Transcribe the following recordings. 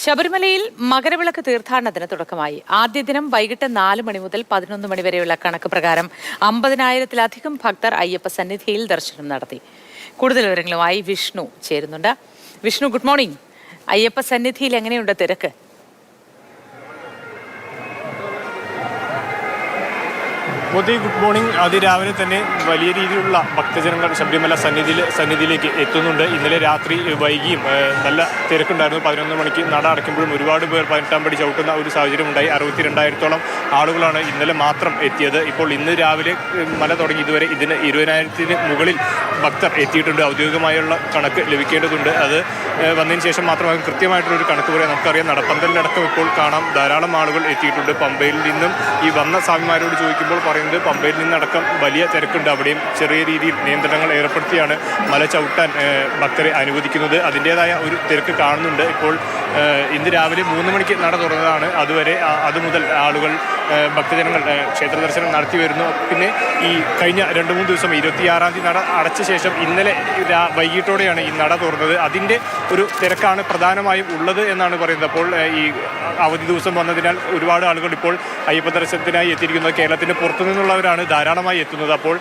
ശബരിമലയിൽ മകരവിളക്ക് തീർത്ഥാടനത്തിന് തുടക്കമായി. ആദ്യ ദിനം വൈകിട്ട് 4 മണി മുതൽ 11 മണി വരെയുള്ള കണക്ക് പ്രകാരം 50,000-ലധികം ഭക്തർ അയ്യപ്പ സന്നിധിയിൽ ദർശനം നടത്തി. കൂടുതൽ വിവരങ്ങളുമായി വിഷ്ണു ചേരുന്നുണ്ട്. Vishnu, good morning. അയ്യപ്പ സന്നിധിയിൽ എങ്ങനെയുണ്ട് തിരക്ക്? Modi, good morning. അതിരാവിലെ തന്നെ വലിയ രീതിയിലുള്ള ഭക്തജനങ്ങൾ ശബരിമല സന്നിധിയിലേക്ക് എത്തുന്നുണ്ട്. ഇന്നലെ രാത്രി വൈകിയും നല്ല തിരക്കുണ്ടായിരുന്നു. 11 മണിക്ക് നട അടയ്ക്കുമ്പോഴും ഒരുപാട് പേർ 18-ാം പടി ചവിട്ടുന്ന ഒരു സാഹചര്യം ഉണ്ടായി. 62,000-ഓളം ആളുകളാണ് ഇന്നലെ മാത്രം എത്തിയത്. ഇപ്പോൾ ഇന്ന് രാവിലെ മല തുടങ്ങി ഇതുവരെ ഇതിന് 20,000-ന് മുകളിൽ ഭക്തർ എത്തിയിട്ടുണ്ട്. ഔദ്യോഗികമായുള്ള കണക്ക് ലഭിക്കേണ്ടതുണ്ട്. അത് വന്നതിന് ശേഷം മാത്രമാകും കൃത്യമായിട്ടുള്ളൊരു കണക്ക് പറയാം. നമുക്കറിയാം, നടപ്പന്തലിനടക്കം ഇപ്പോൾ കാണാം ധാരാളം ആളുകൾ എത്തിയിട്ടുണ്ട്. പമ്പയിൽ നിന്നും ഈ വന്ന സ്വാമിമാരോട് ചോദിക്കുമ്പോൾ പറയുന്നത് പമ്പയിൽ നിന്നടക്കം വലിയ തിരക്കുണ്ട്. അവിടെയും ചെറിയ രീതിയിൽ നിയന്ത്രണങ്ങൾ ഏർപ്പെടുത്തിയാണ് മല ചവിട്ടാൻ ഭക്തരെ അനുവദിക്കുന്നത്. അതിൻ്റേതായ ഒരു തിരക്ക് കാണുന്നുണ്ട്. ഇപ്പോൾ ഇന്ന് രാവിലെ 3 മണിക്ക് നട തുറന്നതാണ്. അതുമുതൽ ആളുകൾ ഭക്തജനങ്ങൾ ക്ഷേത്ര ദർശനം നടത്തി വരുന്നു. പിന്നെ ഈ കഴിഞ്ഞ 2-3 ദിവസം 26-ാം തീയതി നട അടച്ച ശേഷം ഇന്നലെ വൈകിട്ടോടെയാണ് ഈ നട തുറന്നത്. അതിൻ്റെ ഒരു തിരക്കാണ് പ്രധാനമായും ഉള്ളത് എന്നാണ് പറയുന്നത്. അപ്പോൾ ഈ അവധി ദിവസം വന്നതിനാൽ ഒരുപാട് ആളുകൾ ഇപ്പോൾ അയ്യപ്പ ദർശനത്തിനായി എത്തിയിരിക്കുന്നത് കേരളത്തിൻ്റെ പുറത്തു നിന്നുള്ളവരാണ് ധാരാളമായി എത്തുന്നത്. അപ്പോൾ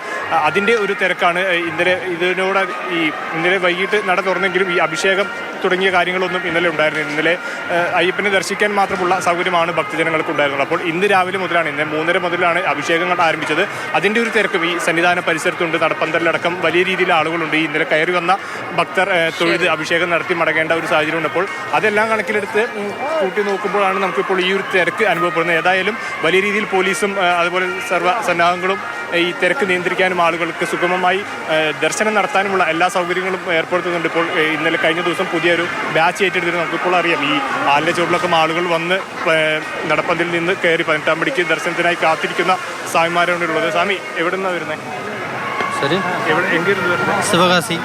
അതിൻ്റെ ഒരു തിരക്കാണ്. ഇന്നലെ വൈകിട്ട് നട തുറന്നെങ്കിലും ഈ അഭിഷേകം തുടങ്ങിയ കാര്യങ്ങളൊന്നും ഇന്നലെ ഉണ്ടായിരുന്നില്ല. ഇന്നലെ അയ്യപ്പനെ ദർശിക്കാൻ മാത്രമുള്ള സൗകര്യമാണ് ഭക്തജനങ്ങൾക്ക് ഉണ്ടായിരുന്നത്. അപ്പോൾ ഇന്ന് രാവിലെ മുതലാണ്, ഇന്ന് 3:30 മുതലാണ് അഭിഷേകങ്ങൾ ആരംഭിച്ചത്. അതിൻ്റെ ഒരു തിരക്കും ഈ സന്നിധാന പരിസരത്തുണ്ട്. നടപ്പന്തലിലടക്കം വലിയ രീതിയിൽ ആളുകളുണ്ട്. ഈ ഇന്നലെ കയറി വന്ന ഭക്തർ തൊഴുത് അഭിഷേകം നടത്തി മടങ്ങേണ്ട ഒരു സാഹചര്യമുണ്ട്. അപ്പോൾ അതെല്ലാം കണക്കിലെടുത്ത് കൂട്ടി നോക്കുമ്പോഴാണ് നമുക്കിപ്പോൾ ഈ ഒരു തിരക്ക് അനുഭവപ്പെടുന്നത്. ഏതായാലും വലിയ രീതിയിൽ പോലീസും അതുപോലെ സർവ്വ സന്നാഹങ്ങളും ഈ തിരക്ക് നിയന്ത്രിക്കാനും ആളുകൾക്ക് സുഗമമായി ദർശനം നടത്താനുമുള്ള എല്ലാ സൗകര്യങ്ങളും ഏർപ്പെടുത്തുന്നുണ്ട്. ഇപ്പോൾ ഇന്നലെ കഴിഞ്ഞ ദിവസം പുതിയൊരു ബാച്ച് ഏറ്റെടുത്തിട്ട് നമുക്കിപ്പോൾ അറിയാം, ഈ ആലിൻ്റെ ചുവട്ടിലൊക്കെ ആളുകൾ വന്ന് നടപ്പന്തലിൽ നിന്ന് കയറി 18-ാം പടിക്ക് ദർശനത്തിനായി കാത്തിരിക്കുന്ന സ്വാമിമാരാണ് ഉള്ളത്. സ്വാമി, എവിടെ നിന്നാണ് വരുന്നത്? ശരി, എങ്കിലും വരുന്നത് சிவகாசி.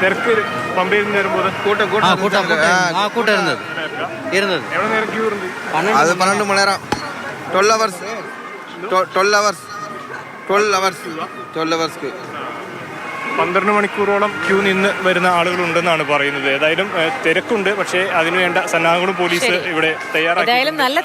തിരക്ക് പമ്പയിൽ നിന്ന് വരുമ്പോൾ கூட்டம் இருந்தது. എവിടെ നേരം ക്യൂ ഉണ്ട്? அது 12 மணி நேரம், 12 hours. 12 മണിക്കൂറോളം ക്യൂ നിന്ന് വരുന്ന ആളുകളുണ്ടെന്നാണ് പറയുന്നത്. ഏതായാലും തിരക്കുണ്ട്, പക്ഷേ അതിനുവേണ്ട സന്നാഹങ്ങളും പോലീസ് ഇവിടെ തയ്യാറാക്കി. നല്ല